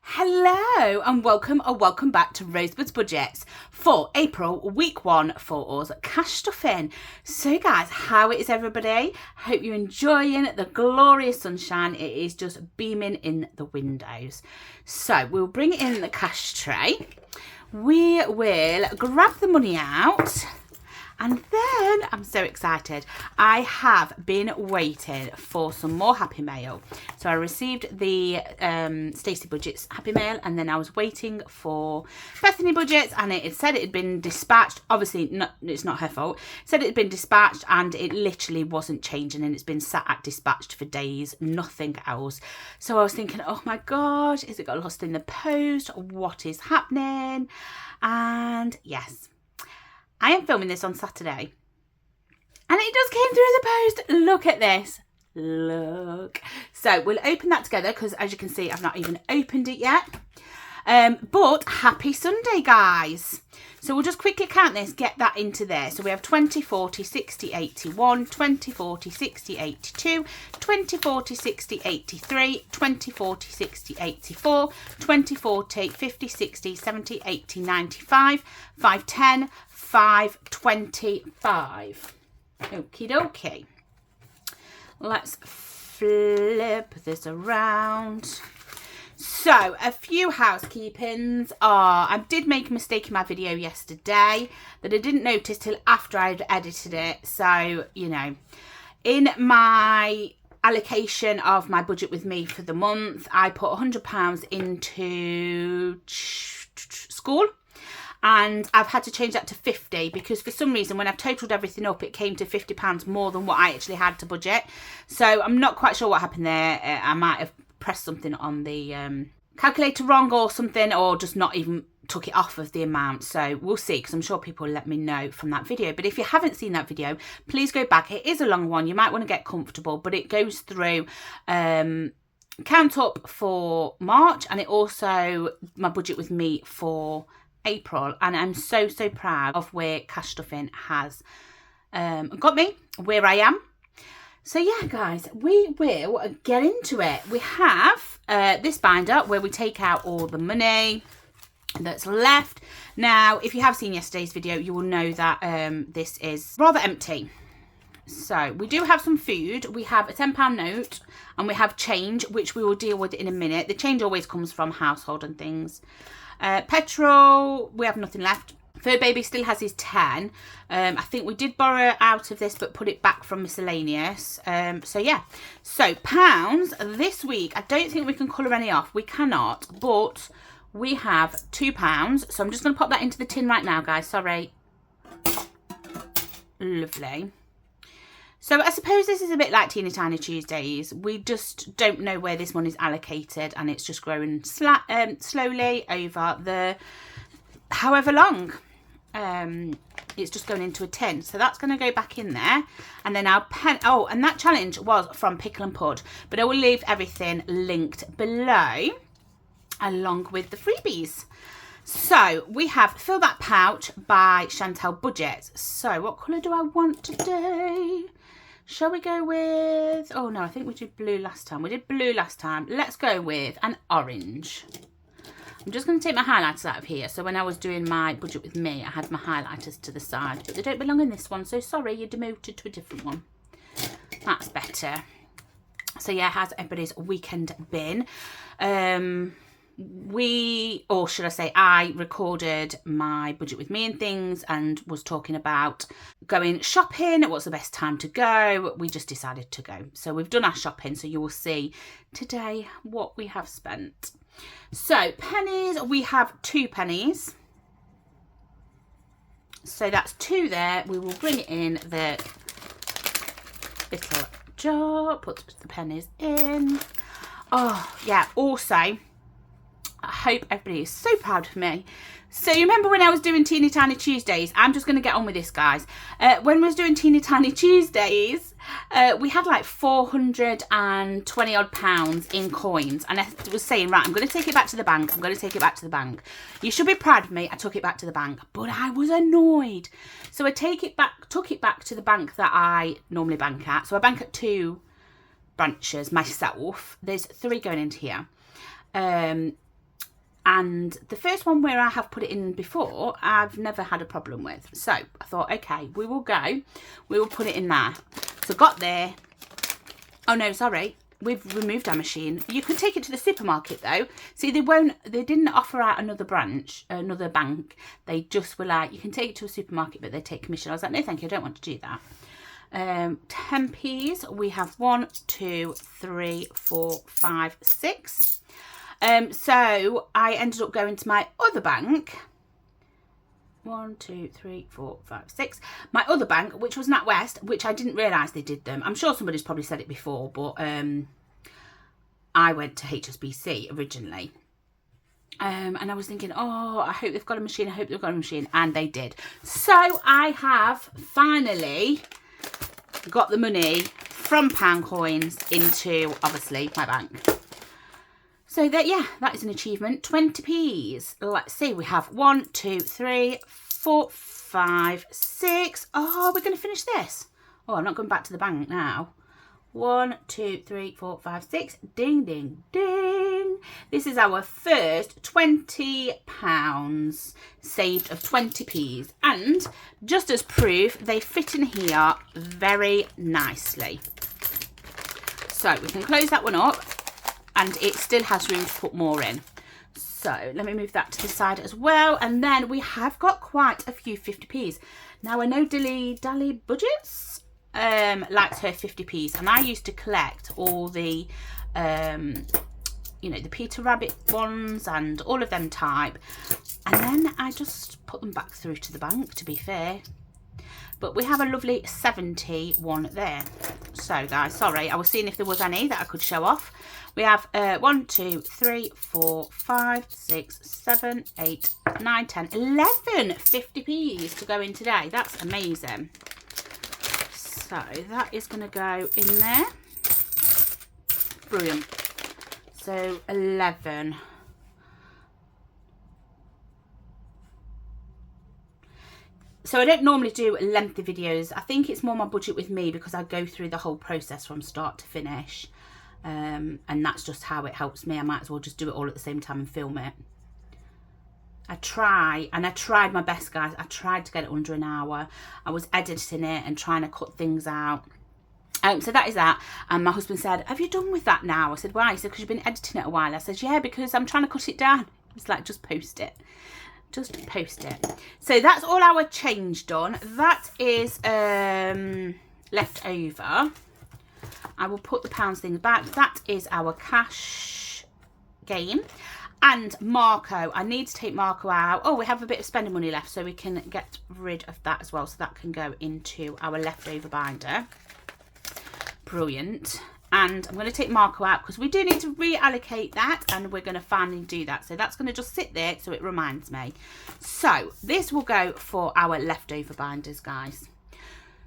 Hello and welcome or welcome back to Rosebud's Budgets for April week 1 for us cash stuffing. So guys, how is everybody? Hope you're enjoying the glorious sunshine. It is just beaming in the windows. So we'll bring in the cash tray. We will grab the money out. And then, I'm so excited, I have been waiting for some more Happy Mail. So I received the Stacey Budgets Happy Mail, and then I was waiting for Bethany Budgets, and it said it had been dispatched. Obviously, it's not her fault. It said it had been dispatched, and it literally wasn't changing, and it's been sat at dispatched for days, nothing else. So I was thinking, oh my gosh, is it got lost in the post? What is happening? And yes, I am filming this on Saturday and it just came through the post. Look at this. Look. So we'll open that together because as you can see, I've not even opened it yet. But happy Sunday, guys. So we'll just quickly count this, get that into there. So we have 20, 40, 60, 81, 20, 40, 60, 82, 20, 40, 60, 83, 20, 40, 60, 84, 20, 40, 50, 60, 70, 80, 95, 510, 525. Okie dokie. Let's flip this around. So, a few housekeepings are, I did make a mistake in my video yesterday that I didn't notice till after I'd edited it. So, you know, in my allocation of my budget with me for the month, I put £100 into school. And I've had to change that to 50 because for some reason when I've totaled everything up it came to £50 more than what I actually had to budget. So I'm not quite sure what happened there. I might have pressed something on the calculator wrong or something, or just not even took it off of the amount. So we'll see, because I'm sure people will let me know from that video. But if you haven't seen that video, please go back. It is a long one. You might want to get comfortable, but it goes through count up for March, and it also my budget with me for April, and I'm so proud of where cash stuffing has got me, where I am. So yeah, guys, we will get into it. We have this binder where we take out all the money that's left. Now, if you have seen yesterday's video, you will know that this is rather empty. So we do have some food. We have a £10 note and we have change, which we will deal with in a minute. The change always comes from household and things. Petrol, we have nothing left. Fur Baby still has his 10. I think we did borrow out of this but put it back from miscellaneous. So yeah, so pounds this week, I don't think we can colour any off. We cannot, but we have £2. So I'm just going to pop that into the tin right now, guys. Sorry. Lovely. So I suppose this is a bit like Teeny Tiny Tuesdays. We just don't know where this one is allocated, and it's just growing slowly over the however long. It's just going into a tin. So that's going to go back in there. And then our pen. Oh, and that challenge was from Pickle and Pud. But I will leave everything linked below along with the freebies. So we have Fill That Pouch by Chantel Budget. So what colour do I want today? Shall we go with, oh no, I think we did blue last time. We did blue last time. Let's go with an orange. I'm just going to take my highlighters out of here. So when I was doing my budget with me, I had my highlighters to the side, but they don't belong in this one. So sorry, you're demoted to a different one. That's better. So yeah, how's everybody's weekend been? Or should I say, I recorded my budget with me and things and was talking about going shopping. What's the best time to go? We just decided to go. So we've done our shopping. So you will see today what we have spent. So pennies, we have 2 pennies. So that's 2 there. We will bring it in the little jar, put the pennies in. Oh yeah, also, I hope everybody is so proud of me. So you remember when I was doing Teeny Tiny Tuesdays? I'm just going to get on with this, guys. When I was doing Teeny Tiny Tuesdays, we had like 420 odd pounds in coins. And I was saying, right, I'm going to take it back to the bank. I'm going to take it back to the bank. You should be proud of me. I took it back to the bank. But I was annoyed. So I took it back to the bank that I normally bank at. So I bank at 2 branches myself. There's 3 going into here. And the first one where I have put it in before, I've never had a problem with. So I thought, okay, we will put it in there. So got there. Oh no, sorry. We've removed our machine. You can take it to the supermarket though. See, they didn't offer out another branch, another bank. They just were like, you can take it to a supermarket, but they take commission. I was like, no, thank you. I don't want to do that. 10p's. We have 1, 2, 3, 4, 5, 6. So I ended up going to my other bank. 1, 2, 3, 4, 5, 6. My other bank, which was NatWest, which I didn't realise they did them. I'm sure somebody's probably said it before, but I went to HSBC originally. And I was thinking, oh, I hope they've got a machine. I hope they've got a machine. And they did. So I have finally got the money from pound coins into, obviously, my bank. So that, yeah, that is an achievement. 20p's. Let's see. We have 1, 2, 3, 4, 5, 6. Oh, we're going to finish this. Oh, I'm not going back to the bank now. 1, 2, 3, 4, 5, 6. Ding, ding, ding. This is our first £20 saved of 20p's. And just as proof, they fit in here very nicely. So we can close that one up. And it still has room to put more in. So let me move that to the side as well. And then we have got quite a few 50p's. Now I know Dally Budgets likes her 50p's. And I used to collect all the, you know, the Peter Rabbit ones and all of them type. And then I just put them back through to the bank, to be fair. But we have a lovely 70 one there. So guys, sorry, I was seeing if there was any that I could show off. We have 1, 2, 3, 4, 5, 6, 7, 8, 9, 10, 11 50p's to go in today. That's amazing. So that is going to go in there. Brilliant. So 11. So I don't normally do lengthy videos. I think it's more my budget with me because I go through the whole process from start to finish. And that's just how it helps me. I might as well just do it all at the same time and film it. I tried my best, guys. I tried to get it under an hour. I was editing it and trying to cut things out. So that is that. And my husband said, have you done with that now? I said, why? He said, because you've been editing it a while. I said, yeah, because I'm trying to cut it down. It's like, just post it. Just post it. So that's all our change done. That is left over. I will put the pounds things back. That is our cash game. And Marco, I need to take Marco out. Oh, we have a bit of spending money left, so we can get rid of that as well. So that can go into our leftover binder. Brilliant. And I'm going to take Marco out because we do need to reallocate that, and we're going to finally do that. So that's going to just sit there so it reminds me. So this will go for our leftover binders, guys.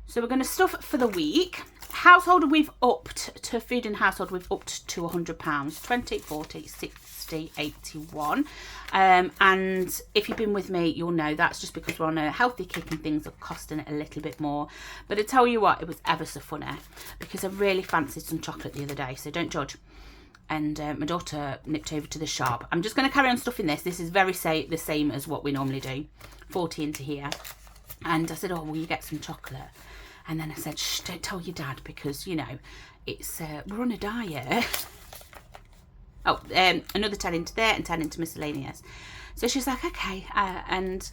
So we're going to stuff for the week. Household, we've upped to food and household, we've upped to £100. 20, 40, 60, 81. And if you've been with me, you'll know that's just because we're on a healthy kick and things are costing it a little bit more. But I tell you what, it was ever so funny because I really fancied some chocolate the other day, so don't judge. And my daughter nipped over to the shop. I'm just going to carry on stuffing this. This is very the same as what we normally do. 40 into here. And I said, oh, will you get some chocolate? And then I said, shh, don't tell your dad because, you know, it's we're on a diet. Oh, another 10 into there and 10 into miscellaneous. So she's like, okay. And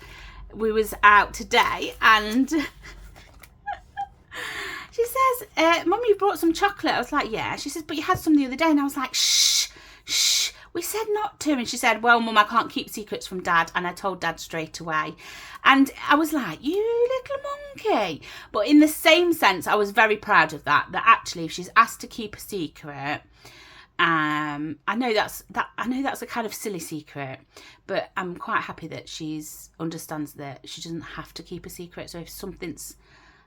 we was out today and she says, Mum, you brought some chocolate. I was like, yeah. She says, but you had some the other day. And I was like, shh, shh. We said not to. And she said, well, Mum, I can't keep secrets from Dad. And I told Dad straight away. And I was like, you little monkey. But in the same sense, I was very proud of that. That actually, if she's asked to keep a secret, I know that's a kind of silly secret, but I'm quite happy that she's understands that she doesn't have to keep a secret. So if something's,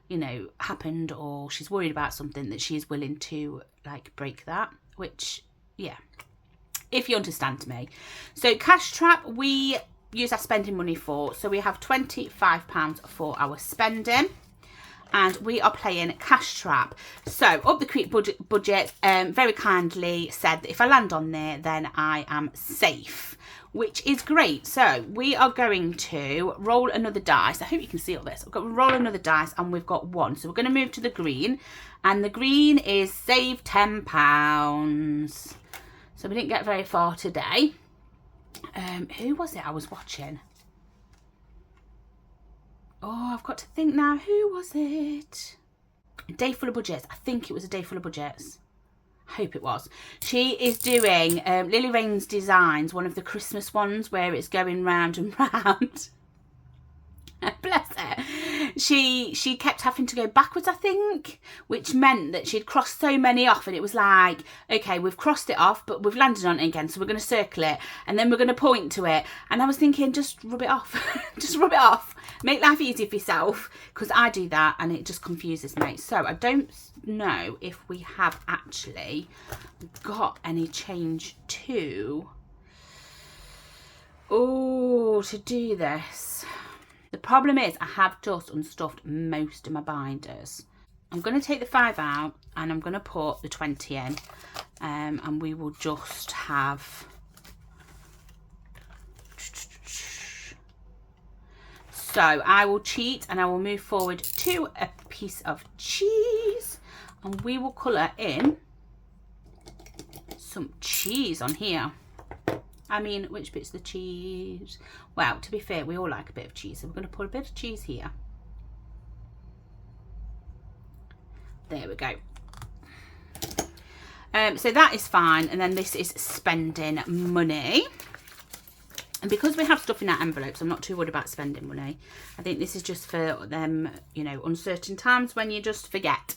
you know, happened or she's worried about something, that she is willing to like break that, which, yeah, if you understand me. So cash trap, we use our spending money for. So we have £25 for our spending. and we are playing Cash Trap. So Up the Creek budget very kindly said that if I land on there, then I am safe, which is great. So we are going to roll another dice. I hope you can see all this. We've got to roll another dice, and we've got 1. So we're going to move to the green, and the green is save £10. So we didn't get very far today. Who was it I was watching? Oh, I've got to think now. Who was it? A Day Full of Budgets. I think it was A Day Full of Budgets. I hope it was. She is doing Lily Rain's Designs, one of the Christmas ones where it's going round and round. Bless her. She kept having to go backwards, I think, which meant that she'd crossed so many off, and it was like, okay, we've crossed it off, but we've landed on it again, so we're going to circle it, and then we're going to point to it. And I was thinking, just rub it off. Just rub it off. Make life easy for yourself, because I do that, and it just confuses me. So I don't know if we have actually got any change to do this. The problem is I have just unstuffed most of my binders. I'm going to take the 5 out, and I'm going to put the 20 in, and we will just have... So I will cheat, and I will move forward to a piece of cheese, and we will colour in some cheese on here. I mean, which bit's the cheese? Well, to be fair, we all like a bit of cheese, so we're going to put a bit of cheese here. There we go. So that is fine, and then this is spending money. And because we have stuff in our envelopes, I'm not too worried about spending money. I think this is just for them, you know, uncertain times when you just forget.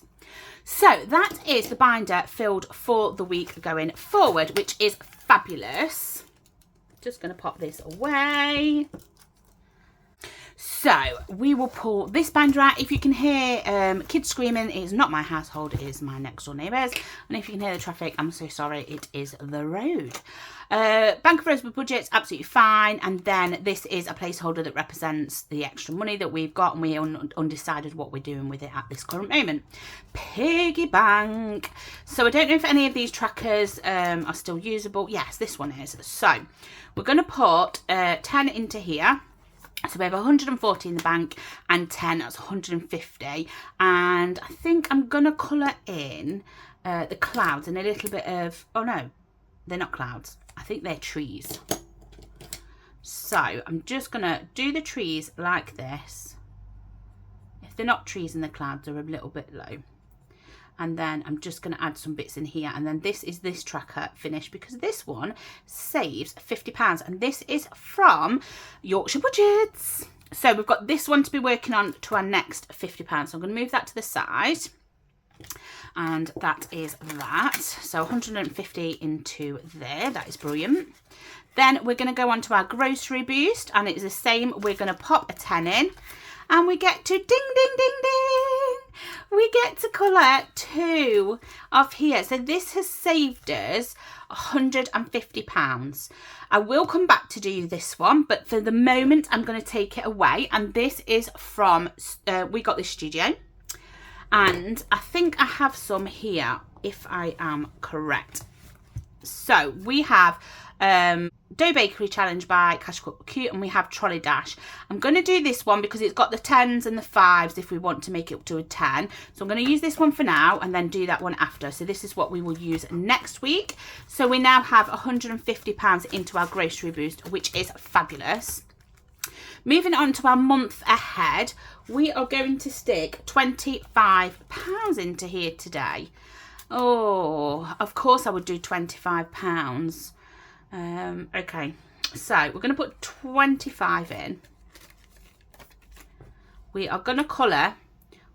So that is the binder filled for the week going forward, which is fabulous. Just going to pop this away. So we will pull this binder out. If you can hear kids screaming, it is not my household, it is my next door neighbours. And if you can hear the traffic, I'm so sorry, it is the road. Bank of Rosebud budget's absolutely fine. And then this is a placeholder that represents the extra money that we've got, and we're undecided what we're doing with it at this current moment. Piggy bank. So I don't know if any of these trackers are still usable. Yes, this one is. So we're going to put 10 into here. So we have 140 in the bank, and 10, that's 150. And I think I'm going to colour in the clouds and a little bit of, oh no, they're not clouds. I think they're trees. So I'm just going to do the trees like this. If they're not trees and the clouds are a little bit low. And then I'm just going to add some bits in here. And then this is this tracker finished, because this one saves £50. And this is from Yorkshire Budgets. So we've got this one to be working on to our next £50. So I'm going to move that to the side. And that is that. So 150 into there. That is brilliant. Then we're going to go on to our grocery boost. And it's the same. We're going to pop a 10 in. And we get to ding, ding, ding, ding. We get to colour 2 off here. So this has saved us £150. I will come back to do this one, but for the moment, I'm going to take it away. And this is from, We Got This Studio. And I think I have some here, if I am correct. So we have Dough Bakery Challenge by Cash Cook Cute, and we have Trolley Dash. I'm going to do this one because it's got the 10s and the 5s if we want to make it up to a 10. So I'm going to use this one for now and then do that one after. So this is what we will use next week. So we now have £150 into our grocery boost, which is fabulous. Moving on to our month ahead, we are going to stick £25 into here today. Oh, of course I would do £25. Okay, so we're going to put 25 in. We are going to colour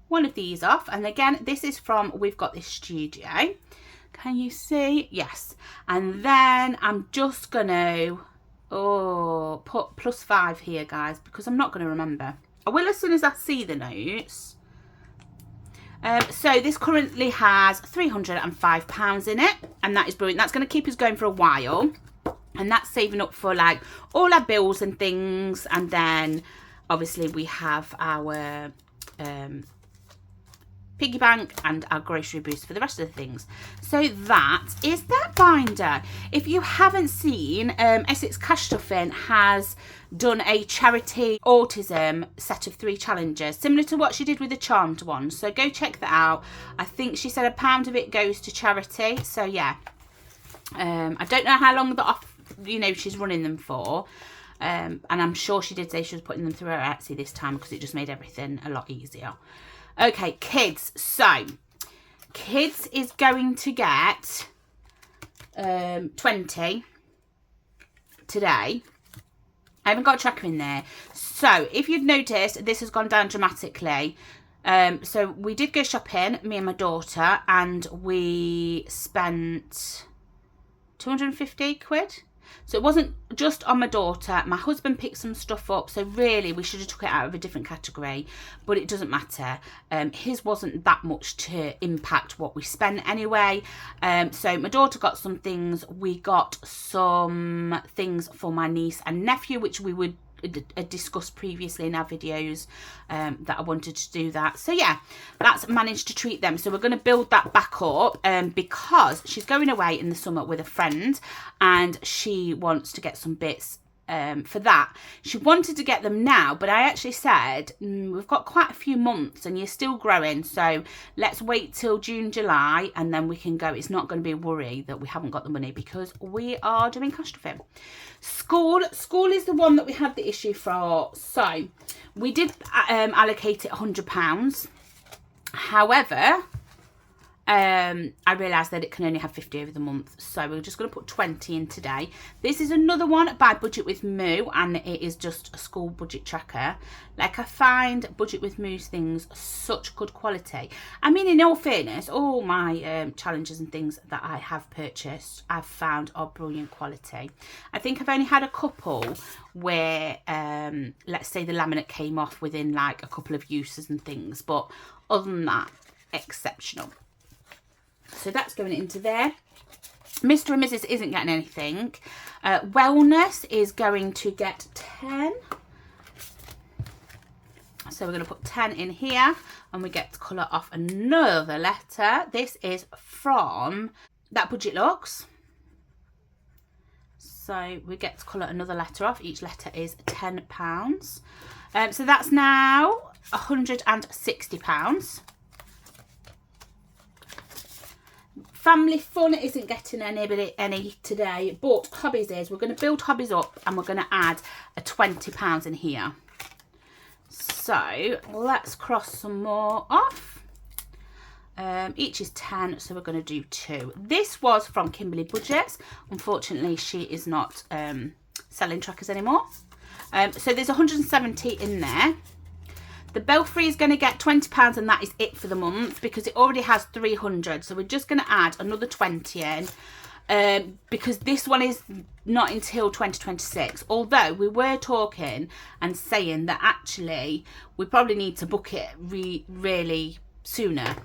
one of these off. And again, this is from We've Got This Studio. Can you see? Yes. And then I'm just going to put +5 here, guys, because I'm not going to remember. I will as soon as I see the notes. So this currently has £305 in it, and that is brilliant. That's going to keep us going for a while, and that's saving up for like all our bills and things. And then obviously we have our piggy bank and our grocery boost for the rest of the things. So that is that binder. If you haven't seen, Essex Cash Stuffing has done a charity autism set of 3 challenges, similar to what she did with the Charmed one. So go check that out. I think she said £1 of it goes to charity. So yeah, I don't know how long she's running them for. And I'm sure she did say she was putting them through her Etsy this time because it just made everything a lot easier. Okay, kids. So, kids is going to get 20 today. I haven't got a tracker in there. So, if you've noticed, this has gone down dramatically. So, we did go shopping, me and my daughter, and we spent 250 quid. So it wasn't just on my daughter. My husband picked some stuff up. So really, we should have took it out of a different category. But it doesn't matter. His wasn't that much to impact what we spent anyway. So my daughter got some things. We got some things for my niece and nephew, which we would discussed previously in our videos, that I wanted to do that. So yeah, that's managed to treat them. So we're going to build that back up because she's going away in the summer with a friend and she wants to get some bits for that. She wanted to get them now, but I actually said we've got quite a few months and you're still growing, so let's wait till June, July, and then we can go. It's not going to be a worry that we haven't got the money because we are doing cash stuffing. School is the one that we had the issue for. So we did allocate it £100. However, I realised that it can only have 50 over the month, so we're just going to put 20 in today. This is another one by Budget with Moo, and it is just a school budget tracker. Like, I find Budget with Moo's things such good quality. I mean, in all fairness, all my challenges and things that I have purchased, I've found are brilliant quality. I think I've only had a couple where, let's say the laminate came off within like a couple of uses and things, but other than that, exceptional. So that's going into there. Mr. and Mrs. isn't getting anything. Wellness is going to get 10. So we're going to put 10 in here and we get to colour off another letter. This is from That Budget Looks. So we get to colour another letter off. Each letter is £10. So that's now £160. Family Fun isn't getting any today, but Hobbies is. We're going to build Hobbies up and we're going to add a £20 in here. So let's cross some more off. Each is 10, so we're going to do 2. This was from Kimberly Budgets. Unfortunately, she is not selling trackers anymore. So there's 170 in there. The Belfry is going to get £20 and that is it for the month because it already has 300. So we're just going to add another 20 in because this one is not until 2026. Although we were talking and saying that actually we probably need to book it really sooner.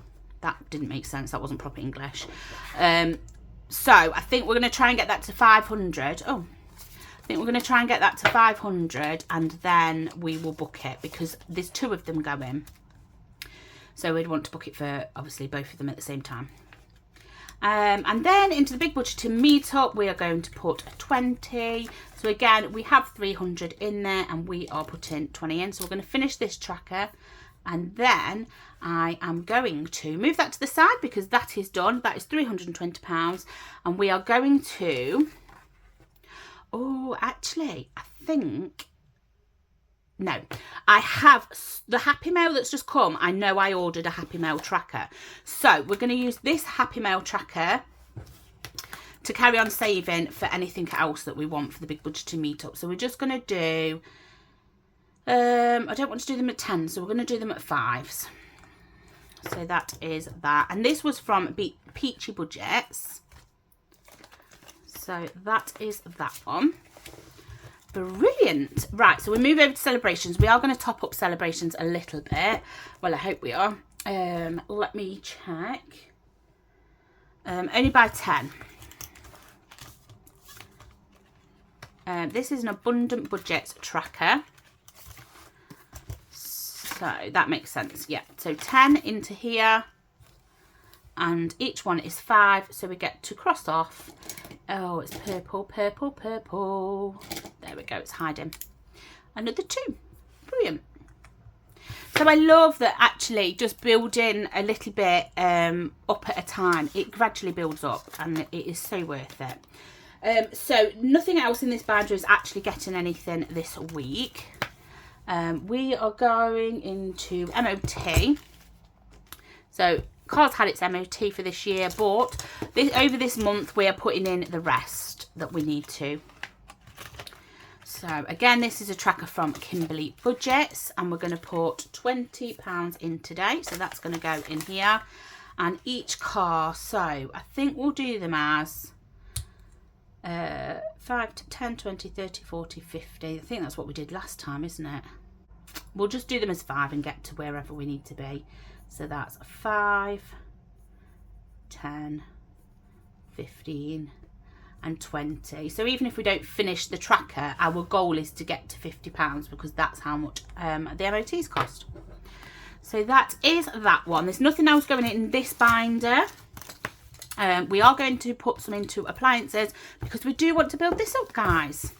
That didn't make sense. That wasn't proper English. So I think we're going to try and get that to 500. I think we're going to try and get that to 500 and then we will book it because there's 2 of them going. So we'd want to book it for obviously both of them at the same time. And then into the big budget to meet up, we are going to put 20. So again, we have 300 in there and we are putting 20 in. So we're going to finish this tracker and then I am going to move that to the side because that is done. That is £320 and we are going to... Oh, actually, I think... No, I have the Happy Mail that's just come. I know I ordered a Happy Mail tracker. So we're going to use this Happy Mail tracker to carry on saving for anything else that we want for the big budget to meet up. So we're just going to do... I don't want to do them at 10, so we're going to do them at 5s. So that is that. And this was from Peachy Budgets. So that is that one. Brilliant. Right, so we move over to celebrations. We are going to top up celebrations a little bit. Well, I hope we are. Let me check. Only by 10. This is an Abundant Budgets tracker. So So that makes sense. Yeah, so 10 into here, and each one is 5, so we get to cross off. Oh, it's purple, purple, purple. There we go, it's hiding. Another 2. Brilliant. So I love that actually just building a little bit up at a time. It gradually builds up and it is so worth it. So nothing else in this binder is actually getting anything this week. We are going into MOT. So Carl's had its MOT for this year, but over this month we are putting in the rest that we need to. So again, this is a tracker from Kimberly Budgets, and we're going to put £20 in today. So that's going to go in here, and each car. So I think we'll do them as 5 to 10, 20, 30, 40, 50. I think that's what we did last time, isn't it? We'll just do them as 5 and get to wherever we need to be. So that's 5, 10, 15. And 20. So even if we don't finish the tracker, our goal is to get to £50 because that's how much the MOTs cost. So that is that one. There's nothing else going in this binder. We are going to put some into appliances because we do want to build this up, guys.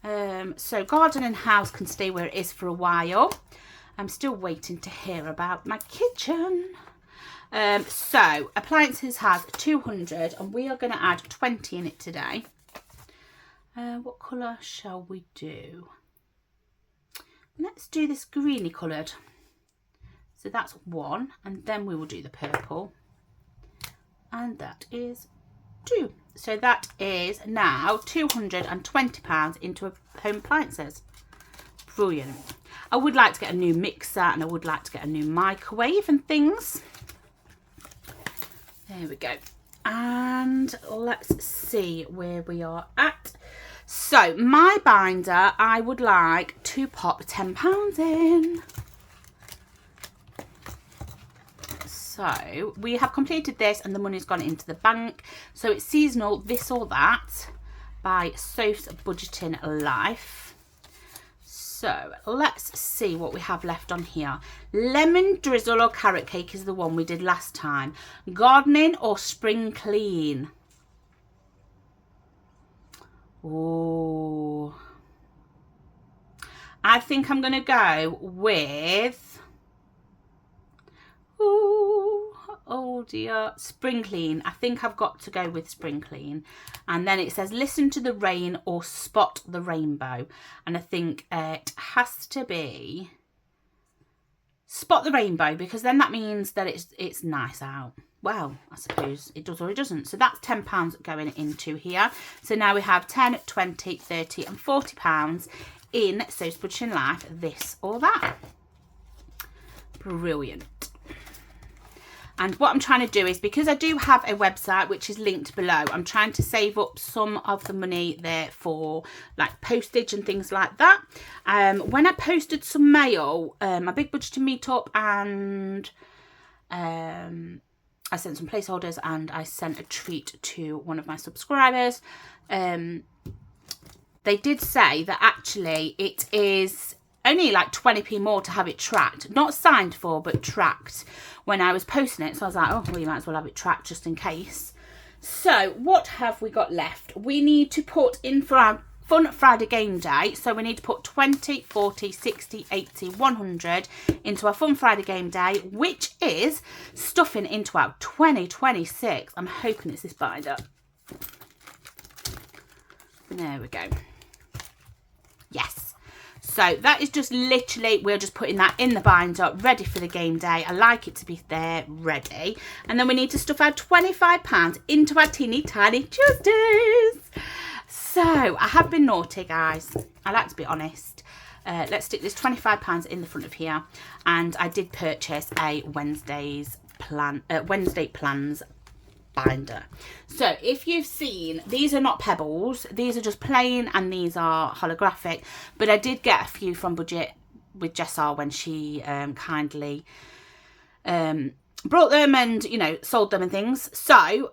So garden and house can stay where it is for a while. I'm still waiting to hear about my kitchen. So appliances has 200 and we are going to add 20 in it today. What colour shall we do? Let's do this greeny coloured. So that's 1, and then we will do the purple, and that is 2. So that is now £220 into home appliances. Brilliant. I would like to get a new mixer, and I would like to get a new microwave and things. There we go. And let's see where we are at. So my binder, I would like to pop £10 in. So we have completed this and the money's gone into the bank. So it's seasonal, this or that, by Soph's Budgeting Life. So let's see what we have left on here. Lemon drizzle or carrot cake is the one we did last time. Gardening or spring clean? Oh, I think I'm going to go with, oh dear, spring clean. I think I've got to go with spring clean. And then it says listen to the rain or spot the rainbow. And I think it has to be spot the rainbow, because then that means that it's nice out. Well, I suppose it does or it doesn't. So that's £10 going into here. So now we have 10, 20, 30 and £40 in Soph's Budgeting Life, this or that. Brilliant. And what I'm trying to do is, because I do have a website which is linked below, I'm trying to save up some of the money there for like postage and things like that. When I posted some mail, my big budgeting meetup, and I sent some placeholders and I sent a treat to one of my subscribers. They did say that actually it is only like 20p more to have it tracked, not signed for, but tracked when I was posting it. So I was like, oh, well, you might as well have it tracked just in case. So what have we got left? We need to put in for our Fun Friday game day. So we need to put 20, 40, 60, 80, 100 into our Fun Friday game day, which is stuffing into our 2026. I'm hoping it's this binder. There we go. Yes. So that is just literally, we're just putting that in the binder, ready for the game day. I like it to be there, ready. And then we need to stuff our £25 into our teeny tiny Tuesdays. So I have been naughty, guys. I like to be honest. Let's stick this £25 in the front of here. And I did purchase a Wednesday plans binder. So if you've seen, these are not pebbles, these are just plain, and these are holographic, but I did get a few from Budget with Jessar when she kindly brought them and, you know, sold them and things. So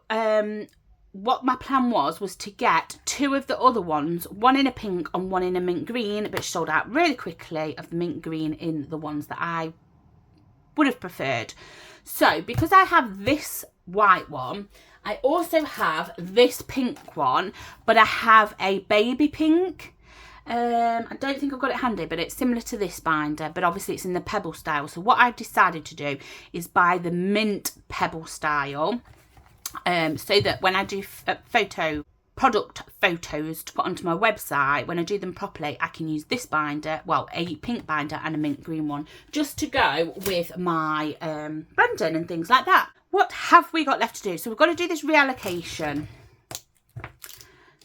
what my plan was to get two of the other ones, one in a pink and one in a mint green, but sold out really quickly of the mint green in the ones that I would have preferred. So because I have this white one, I also have this pink one, but I have a baby pink. I don't think I've got it handy, but it's similar to this binder, but obviously it's in the pebble style. So what I've decided to do is buy the mint pebble style, so that when I do product photos to put onto my website, when I do them properly, I can use this binder, well, a pink binder and a mint green one, just to go with my branding and things like that. What have we got left to do? So we've got to do this reallocation.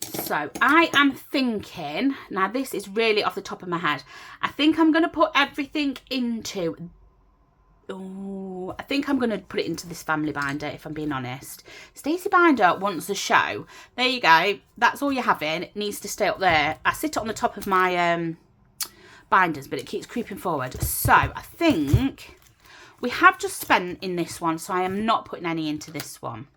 So I am thinking, now this is really off the top of my head, I think I'm going to put everything into, I think I'm going to put it into this family binder, if I'm being honest. Stacey Binder wants a show. There you go. That's all you're having. It needs to stay up there. I sit it on the top of my binders, but it keeps creeping forward. So I think we have just spent in this one, so I am not putting any into this one.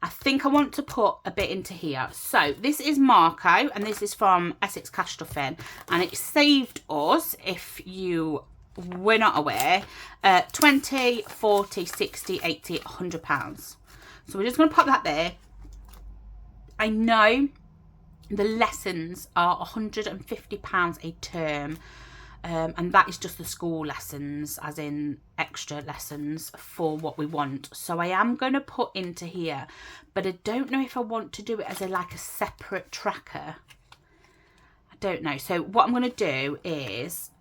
I think I want to put a bit into here. So this is Marco, and this is from Essex Cash Stuffing, and it saved us, if you were not aware, 20, 40, 60, 80, £100. So we're just going to pop that there. I know the lessons are £150 a term, and that is just the school lessons, as in extra lessons for what we want. So I am going to put into here, but I don't know if I want to do it as like a separate tracker. I don't know. So what I'm going to do is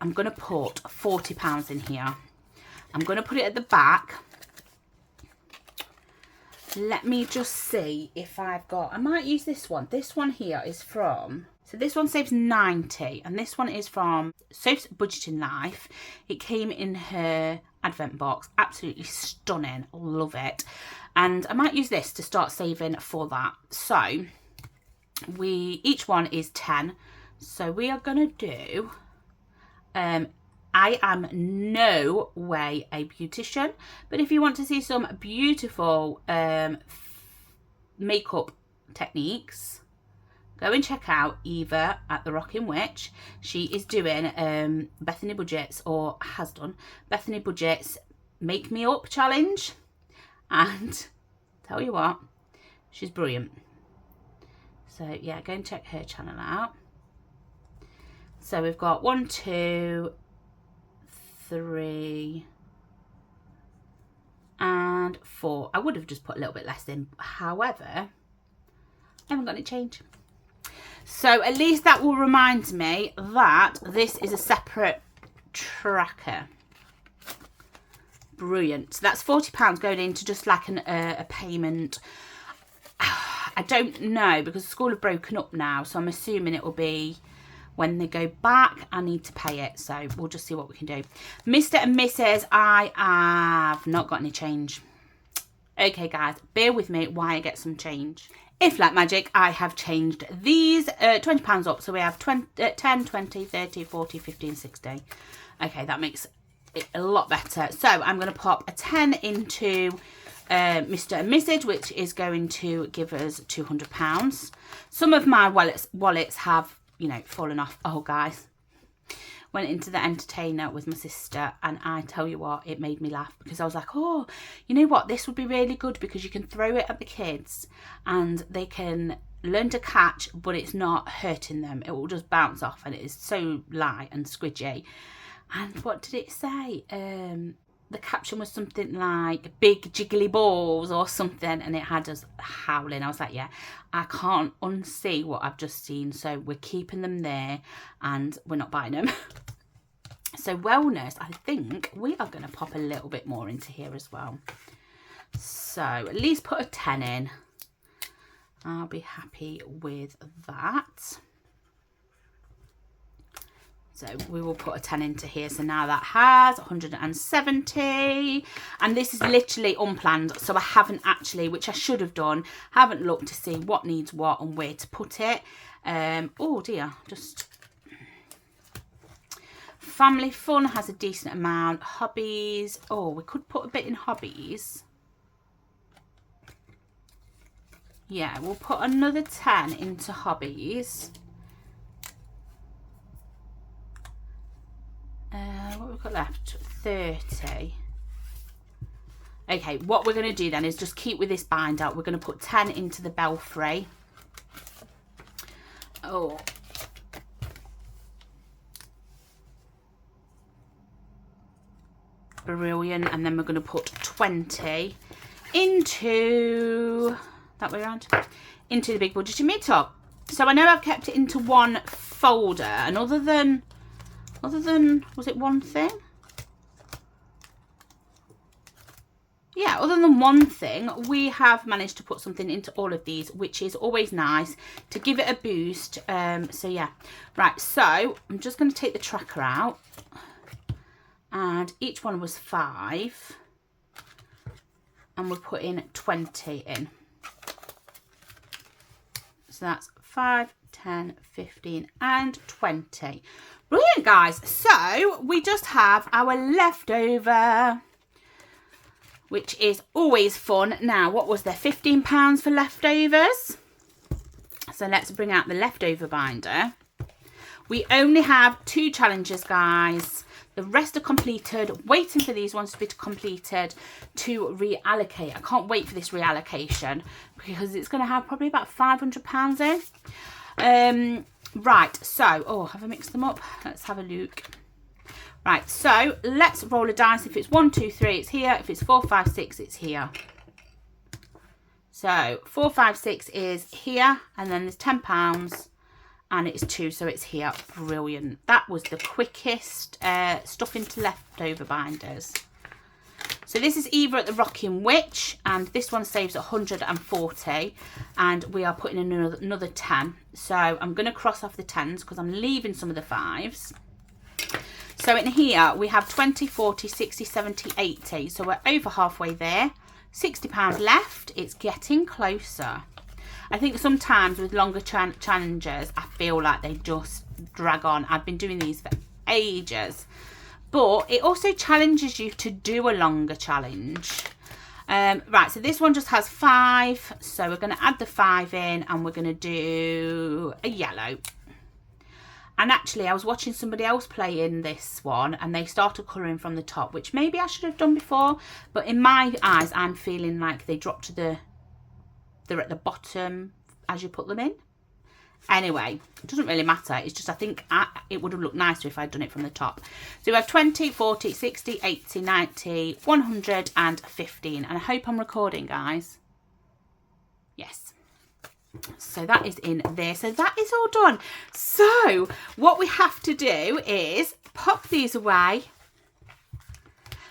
I'm going to put £40 in here. I'm going to put it at the back. Let me just see if I've got, I might use this one. This one here is from, so this one saves 90, and this one is from Soph's Budgeting Life. It came in her advent box. Absolutely stunning. Love it. And I might use this to start saving for that. So each one is 10. So we are going to do, I am no way a beautician, but if you want to see some beautiful makeup techniques, go and check out Eva at the Rockin' Witch. She is doing Bethany Budget's, or has done, Bethany Budget's Make Me Up challenge, and tell you what, she's brilliant. So yeah, go and check her channel out. So we've got 1, 2, 3 and 4. I would have just put a little bit less in, however, I haven't got any change. So at least that will remind me that this is a separate tracker. Brilliant. So that's £40 going into just like a payment. I don't know, because the school have broken up now, so I'm assuming it will be when they go back, I need to pay it. So we'll just see what we can do. Mr. and Mrs. I have not got any change. Okay, guys, bear with me while I get some change. If like magic, I have changed these £20 up. So we have 10, 20, 30, 40, 50 and 60. Okay, that makes it a lot better. So I'm going to pop a 10 into Mr. and Mrs., which is going to give us £200. Some of my wallets have, you know, fallen off. Oh, guys, went into the entertainer with my sister, and I tell you what, it made me laugh, because I was like, oh, you know what, this would be really good, because you can throw it at the kids and they can learn to catch, but it's not hurting them. It will just bounce off, and it is so light and squidgy. And what did it say? The caption was something like big jiggly balls or something, and it had us howling. I was like, yeah, I can't unsee what I've just seen, so we're keeping them there and we're not buying them. So wellness, I think we are going to pop a little bit more into here as well. So at least put a 10 in. I'll be happy with that. So we will put a 10 into here. So now that has 170. And this is literally unplanned. So I haven't actually, which I should have done, haven't looked to see what needs what and where to put it. Oh dear, just... Family fun has a decent amount. Hobbies. Oh, we could put a bit in hobbies. Yeah, we'll put another 10 into hobbies. What we've got left? 30. Okay, what we're going to do then is just keep with this binder. We're going to put 10 into the belfry. Oh. Brilliant. And then we're going to put 20 into, that way around, into the big budgeting mid-top. So I know I've kept it into one folder, and other than, was it one thing? Yeah, other than one thing, we have managed to put something into all of these, which is always nice to give it a boost. So yeah, right, so I'm just going to take the tracker out, and each one was 5, and we're putting 20 in. So that's 5, 10, 15 and 20. Brilliant, guys. So we just have our leftover, which is always fun. Now, what was there? £15 for leftovers. So let's bring out the leftover binder. We only have 2 challenges, guys. The rest are completed. Waiting for these ones to be completed to reallocate. I can't wait for this reallocation because it's going to have probably about £500 in. Right, so, oh, have I mixed them up? Let's have a look. Right, so let's roll a dice. If it's 1, 2, 3, it's here. If it's 4, 5, 6, it's here. So 4, 5, 6 is here, and then there's £10, and it's 2, so it's here. Brilliant. That was the quickest stuff into leftover binders. So this is either at the Rocking Witch, and this one saves 140, and we are putting in another 10. So I'm going to cross off the 10s because I'm leaving some of the 5s. So in here we have 20, 40, 60, 70, 80. So we're over halfway there. £60 left. It's getting closer. I think sometimes with longer challenges, I feel like they just drag on. I've been doing these for ages. But it also challenges you to do a longer challenge. Right, so this one just has 5. So we're going to add the 5 in, and we're going to do a yellow. And actually, I was watching somebody else play in this one, and they started colouring from the top, which maybe I should have done before. But in my eyes, I'm feeling like they drop to they're at the bottom as you put them in. Anyway, it doesn't really matter. It's just I think it would have looked nicer if I'd done it from the top. So we have 20, 40, 60, 80, 90, 100 and 15. And I hope I'm recording, guys. Yes. So that is in there. So that is all done. So what we have to do is pop these away.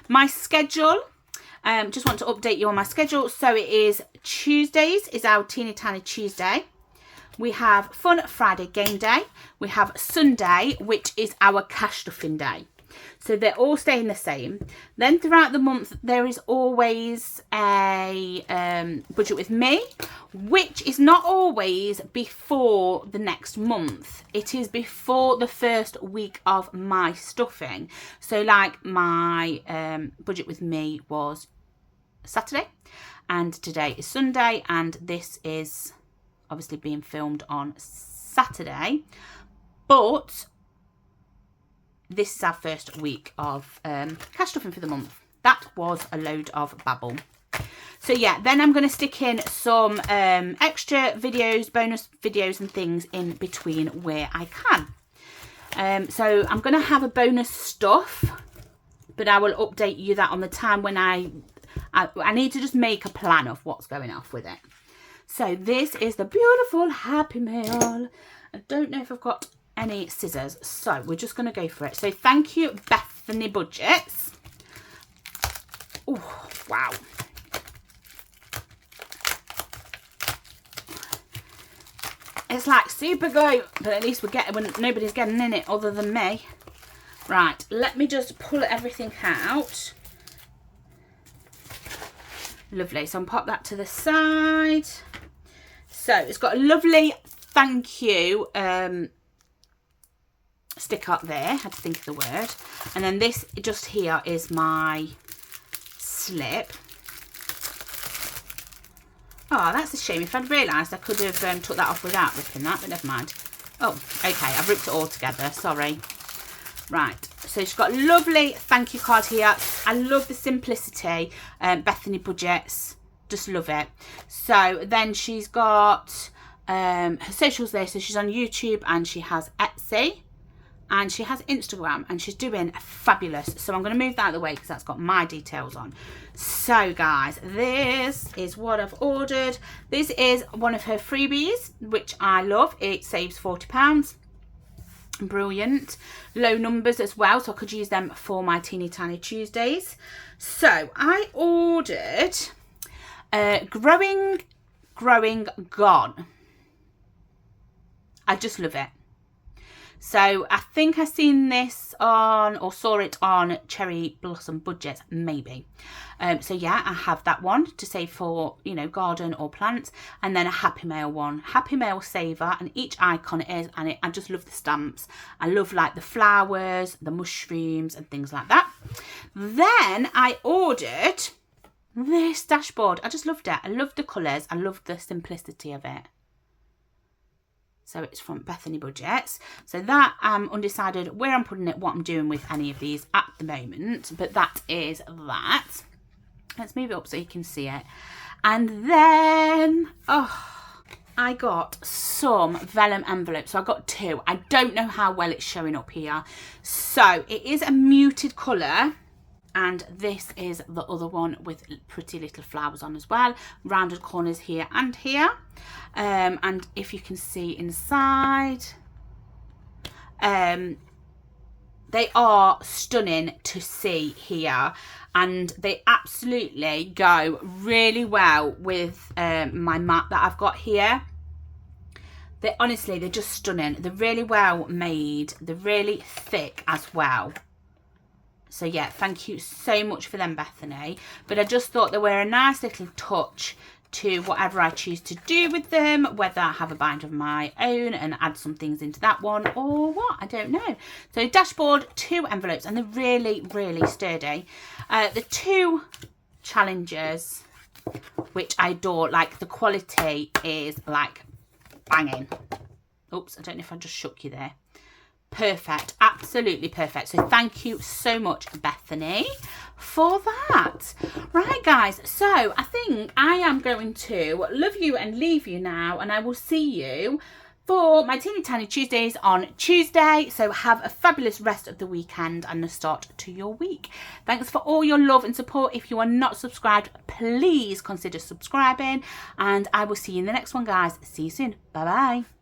My schedule. Just want to update you on my schedule. So it is Tuesdays is our Teeny Tiny Tuesday. We have Fun Friday Game Day. We have Sunday, which is our cash stuffing day. So they're all staying the same. Then throughout the month, there is always a budget with me, which is not always before the next month. It is before the first week of my stuffing. So like my budget with me was Saturday, and today is Sunday, and this is obviously being filmed on Saturday, but this is our first week of cash stuffing for the month. That was a load of babble. So yeah, then I'm going to stick in some extra videos, bonus videos and things in between where I can. So I'm going to have a bonus stuff, but I will update you that on the time when I need to just make a plan of what's going off with it. So this is the beautiful Happy Mail. I don't know if I've got any scissors, so we're just going to go for it. So thank you, Bethany Budgets. Oh, wow. It's like super glue, but at least we're getting when nobody's getting in it other than me. Right, let me just pull everything out. Lovely. So I'll pop that to the side. So it's got a lovely thank you stick up there. I had to think of the word. And then this just here is my slip. Oh, that's a shame. If I'd realised, I could have took that off without ripping that, but never mind. Oh, okay, I've ripped it all together, sorry. Right, so she's got a lovely thank you card here. I love the simplicity. Bethany Budgets, just love it. So then she's got her socials there. So she's on YouTube and she has Etsy and she has Instagram and she's doing fabulous. So I'm going to move that out of the way because that's got my details on. So guys, this is what I've ordered. This is one of her freebies, which I love. It saves £40. Brilliant. Low numbers as well, so I could use them for my teeny tiny Tuesdays. So I ordered growing gone. I just love it. So I think I seen this on, or saw it on Cherry Blossom Budgets, maybe. So yeah, I have that one to save for, you know, garden or plants, and then a Happy Mail one, Happy Mail saver, and each icon is, and I just love the stamps. I love like the flowers, the mushrooms, and things like that. Then I ordered this dashboard. I just loved it. I loved the colours. I loved the simplicity of it. So it's from Bethany Budgets. So that I'm undecided where I'm putting it, what I'm doing with any of these at the moment. But that is that. Let's move it up so you can see it. And then, oh, I got some vellum envelopes. So I got two. I don't know how well it's showing up here. So it is a muted colour. And this is the other one with pretty little flowers on as well. Rounded corners here and here. And if you can see inside, they are stunning to see here. And they absolutely go really well with my mat that I've got here. Honestly, they're just stunning. They're really well made. They're really thick as well. So yeah, thank you so much for them, Bethany. But I just thought they were a nice little touch to whatever I choose to do with them, whether I have a bind of my own and add some things into that one or what, I don't know. So dashboard, 2 envelopes, and they're really, really sturdy. The 2 challengers, which I adore, like the quality is like banging. Oops, I don't know if I just shook you there. Perfect, absolutely perfect. So thank you so much, Bethany, for that. Right, guys, so I think I am going to love you and leave you now, and I will see you for my Teeny Tiny Tuesdays on Tuesday. So have a fabulous rest of the weekend and a start to your week. Thanks for all your love and support. If you are not subscribed, please consider subscribing, and I will see you in the next one, guys. See you soon. Bye bye.